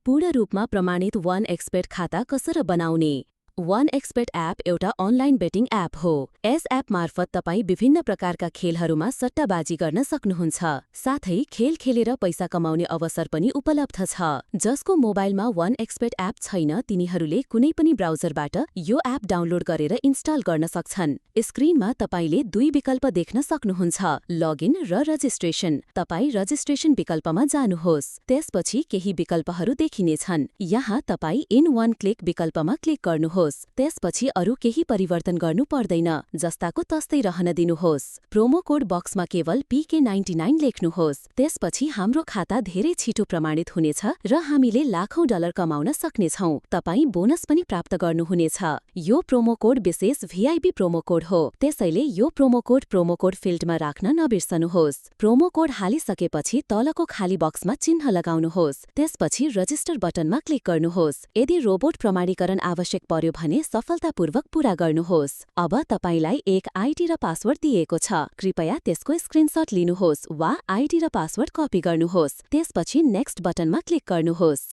पूर्ण रूपमा प्रमाणित OneXBet खाता कसरी बनाउने? OneXBet एप एउटा अनलाइन बेटिङ एप हो। यस एप मार्फत तपाईँ विभिन्न प्रकारका खेलहरूमा सट्टाबाजी गर्न सक्नुहुन्छ। साथै खेल खेलेर पैसा कमाउने अवसर पनि उपलब्ध छ। जसको मोबाइलमा OneXBet एप छैन तिनीहरूले कुनै पनि ब्राउजरबाट यो एप डाउनलोड गरेर इन्स्टल गर्न सक्छन्। स्क्रिनमा तपाईले दुई विकल्प देख्न सक्नुहुन्छ, लगइन र रजिस्ट्रेसन। तपाईँ रजिस्ट्रेसन विकल्पमा जानुहोस्। त्यसपछि केही विकल्पहरू देखिनेछन्। यहाँ तपाईँ इन वन क्लिक विकल्पमा क्लिक गर्नुहोस्। त्यसपछि अरु केही परिवर्तन गर्नु पर्दैन, जस्ताको तस्तै रहन दिनुहोस्। प्रोमो कोड बक्समा केवल PK99 लेख्नुहोस्। त्यसपछि हाम्रो खाता धेरै छिटो प्रमाणित हुनेछ र हामीले लाखौं डलर कमाउन सक्नेछौं। तपाईँ बोनस पनि प्राप्त गर्नुहुनेछ। यो प्रोमो कोड विशेष VIP प्रोमो कोड हो, त्यसैले यो प्रोमो कोड फिल्डमा राख्न नबिर्सनुहोस्। प्रोमो कोड हालिसकेपछि तलको खाली बक्समा चिन्ह लगाउनुहोस्। त्यसपछि रजिस्टर बटनमा क्लिक गर्नुहोस्। यदि रोबोट प्रमाणीकरण आवश्यक पर्यो भने सफलतापूर्वक पूरा गर्नुहोस्। अब तपाईलाई एक आईडी र पासवर्ड दिएको छ। कृपया त्यसको स्क्रिनशट लिनुहोस् वा आईडी र पासवर्ड कपी गर्नुहोस्। त्यसपछि नेक्स्ट बटनमा क्लिक गर्नुहोस्।